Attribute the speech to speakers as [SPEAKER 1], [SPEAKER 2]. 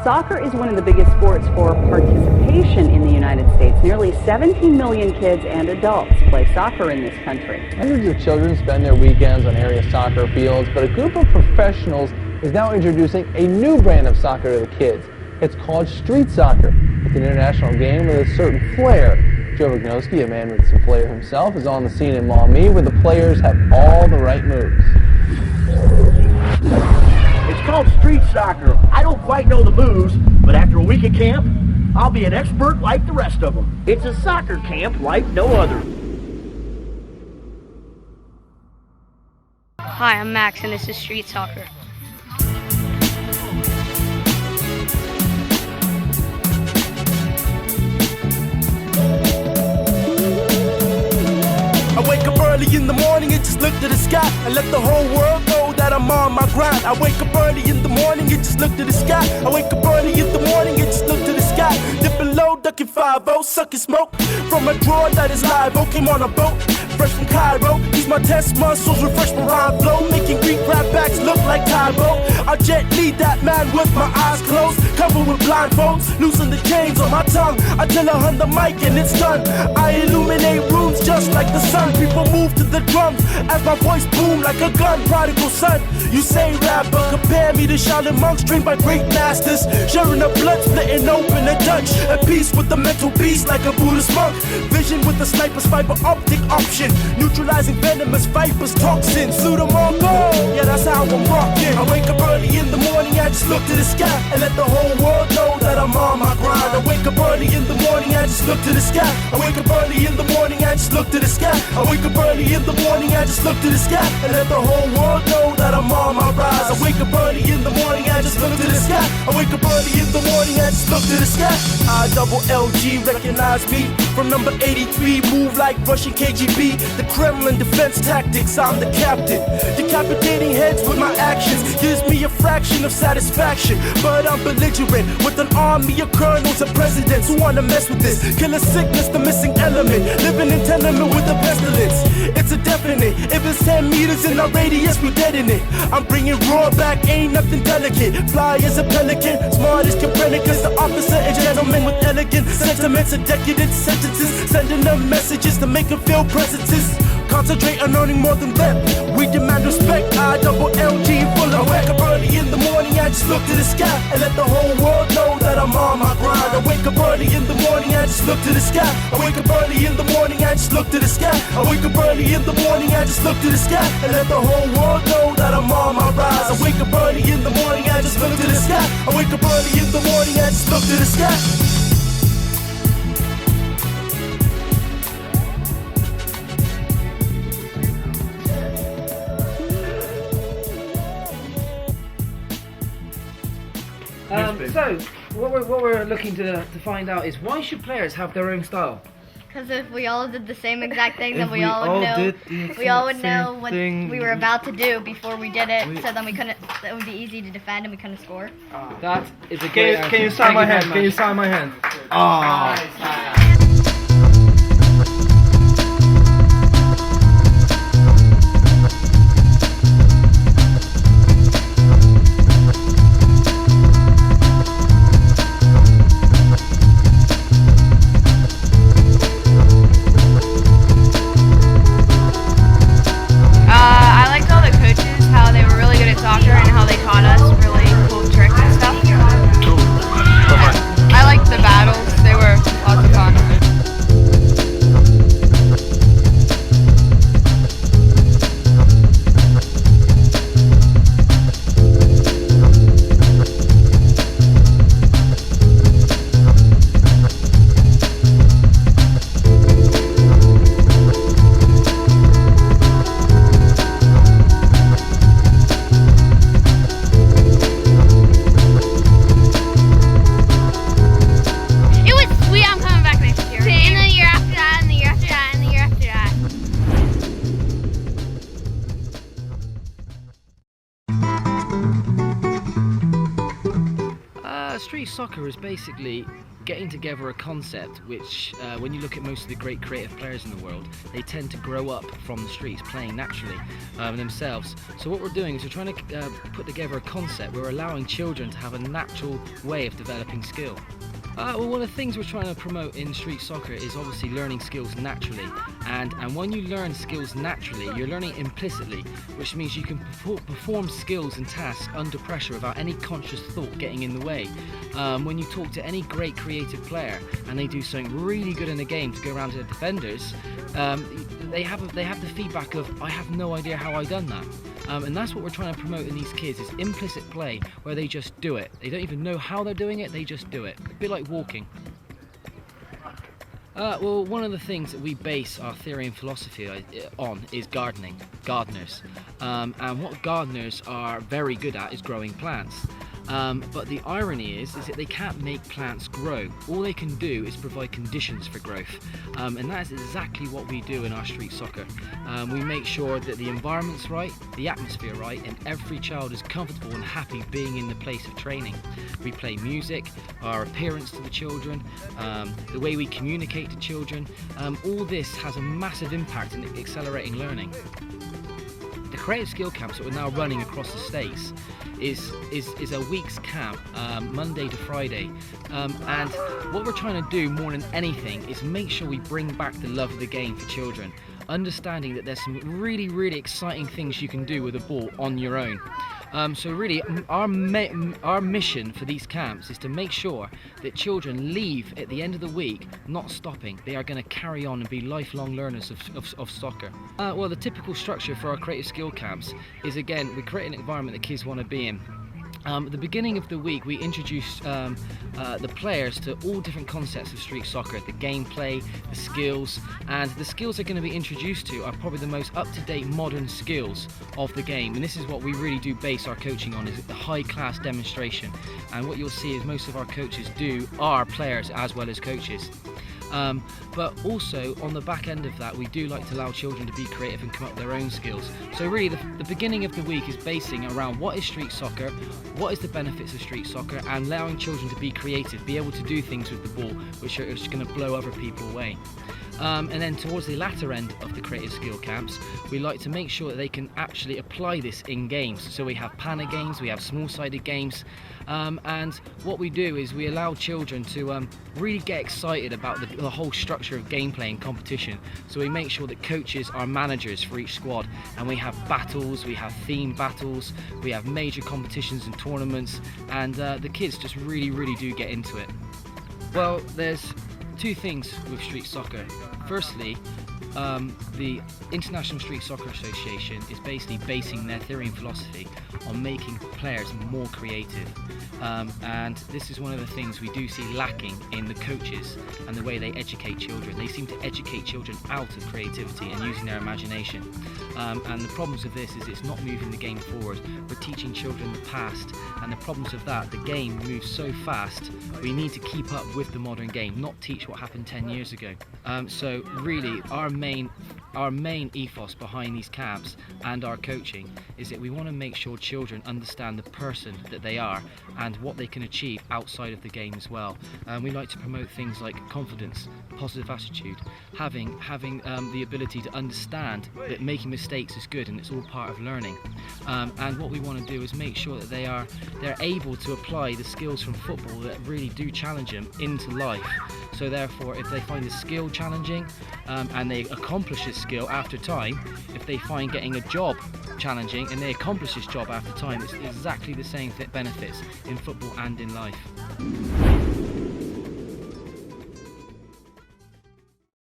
[SPEAKER 1] Soccer is one of the biggest sports for participation in the United States. Nearly 17 million kids and adults play soccer in this country.
[SPEAKER 2] Hundreds of children spend their weekends on area soccer fields, but a group of professionals is now introducing a new brand of soccer to the kids. It's called street soccer. It's an international game with a certain flair. Joe Vignoski, a man with some flair himself, is on the scene in Maumee where the players have all the right moves.
[SPEAKER 3] It's called street soccer. I don't quite know the moves, but after a week of camp, I'll be an expert like the rest of them. It's a soccer camp like no other.
[SPEAKER 4] Hi, I'm Max, and this is Street Soccer.
[SPEAKER 5] I wake up early in the morning and just look to the sky and let the whole world know that I'm on my grind. I wake up early in the morning and just look to the sky. I wake up early in the morning and just look to the sky. Dipping low, ducking 5-0, sucking smoke from a drawer that is live. Oh, came on a boat, fresh from Cairo. Use my test muscles, refresh my rhyme flow, making Greek rap backs look like Cairo. I jet lead that man with my eyes closed, covered with blindfolds, loosen the chains on my tongue until I hunt the mic and it's done. I illuminate rooms just like the sun. People move to the drums as my voice boom like a gun. Prodigal son, you say rapper, compare me to Shaolin monks trained by great masters, sharing the blood, splitting open a Dutch, at peace with the mental beast like a Buddhist monk. Vision with the sniper's fiber optic option, neutralizing venomous vipers, toxins. Slew them all go, yeah, that's how I'm rocking. I wake up early in the morning, I just look to the sky and let the whole world know that I'm on my grind. I wake up early in the morning, I just look to the sky. I wake up early in the morning, I just look to the sky. I wake up early in the morning, I just look to the sky and let the whole world know that I'm on my rise. I wake up early in the morning, I just look to the sky. I wake up early in the morning, I just look to the sky. I double LG, recognize me from number 83, move like Russian KGB. The Kremlin defense tactics, I'm the captain. Decapitating heads with my actions gives me a fraction of satisfaction, but I'm belligerent with an army of colonels and presidents who wanna mess with this. Killer sickness, the missing element, living in tenement with the pestilence. It's a definite, if it's 10 meters in our radius, we dead in it. I'm bringing raw back, ain't nothing delicate. Fly as a pelican, smart as Copernicus, the officer and gentleman with elegant sentiments and decadent sentences, sending them messages to make them feel presences. Concentrate on earning more than them. We demand respect. I double LG full of. I wake up early in the morning, I just look to the sky and let the whole world know that I'm on my grind. I wake up early in the morning, I just look to the sky. I wake up early in the morning, I just look to the sky. I wake up early in the morning, I just look to the sky and let the whole world know that I'm on my rise. I wake up early in the morning, I just look to the sky. I wake up early in the morning, I just look to the sky.
[SPEAKER 6] So, what we're looking to find out is why should players have their own style?
[SPEAKER 4] Because if we all did the same exact thing, then we all would know what we were about to do before we did it. So then it would be easy to defend and we couldn't score.
[SPEAKER 6] That is a great answer. Can you sign my hand? Can you sign my hand? Street soccer is basically getting together a concept which, when you look at most of the great creative players in the world, they tend to grow up from the streets, playing naturally themselves. So what we're doing is we're trying to put together a concept where we're allowing children to have a natural way of developing skill. Well, one of the things we're trying to promote in street soccer is obviously learning skills naturally, and when you learn skills naturally, you're learning implicitly, which means you can perform skills and tasks under pressure without any conscious thought getting in the way. When you talk to any great creative player and they do something really good in the game to go around to the defenders, they have the feedback of, I have no idea how I done that. And that's what we're trying to promote in these kids, is implicit play where they just do it. They don't even know how they're doing it, they just do it. A bit like walking. Well, one of the things that we base our theory and philosophy on is gardening, gardeners. And what gardeners are very good at is growing plants. But the irony is that they can't make plants grow. All they can do is provide conditions for growth. And that is exactly what we do in our street soccer. We make sure that the environment's right, the atmosphere right, and every child is comfortable and happy being in the place of training. We play music, our appearance to the children, the way we communicate to children. All this has a massive impact in accelerating learning. The creative skill camps that we're now running across the States is a week's camp, Monday to Friday, and what we're trying to do more than anything is make sure we bring back the love of the game for children, understanding that there's some really exciting things you can do with a ball on your own. So really, our mission for these camps is to make sure that children leave at the end of the week not stopping. They are going to carry on and be lifelong learners of soccer. Well, the typical structure for our creative skill camps is, again, we create an environment that kids want to be in. At the beginning of the week, we introduced the players to all different concepts of street soccer, the gameplay, the skills, and the skills they're going to be introduced to are probably the most up-to-date modern skills of the game. And this is what we really do base our coaching on, is the high-class demonstration. And what you'll see is most of our coaches are players as well as coaches. But also on the back end of that, we do like to allow children to be creative and come up with their own skills. So really the beginning of the week is basing around what is street soccer, what is the benefits of street soccer, and allowing children to be creative, be able to do things with the ball which are just going to blow other people away. And then towards the latter end of the creative skill camps, we like to make sure that they can actually apply this in games. So we have panel games, we have small-sided games, and what we do is we allow children to really get excited about the whole structure of gameplay and competition. So we make sure that coaches are managers for each squad, and we have battles, we have themed battles, we have major competitions and tournaments, and the kids just really do get into it. Well, there's two things with street soccer. Firstly, the International Street Soccer Association is basically basing their theory and philosophy on making players more creative. And this is one of the things we do see lacking in the coaches and the way they educate children. They seem to educate children out of creativity and using their imagination. And the problems of this is it's not moving the game forward. We're teaching children the past, and the problems of that, the game moves so fast, we need to keep up with the modern game, not teach what happened 10 years ago. So really, our main ethos behind these camps and our coaching is that we want to make sure children understand the person that they are and what they can achieve outside of the game as well. We like to promote things like confidence, positive attitude, having the ability to understand that making mistakes is good and it's all part of learning. And what we want to do is make sure that they're able to apply the skills from football that really do challenge them into life. So therefore, if they find the skill challenging and they accomplish this skill after time, if they find getting a job challenging and they accomplish this job after time, it's exactly the same benefits in football and in life.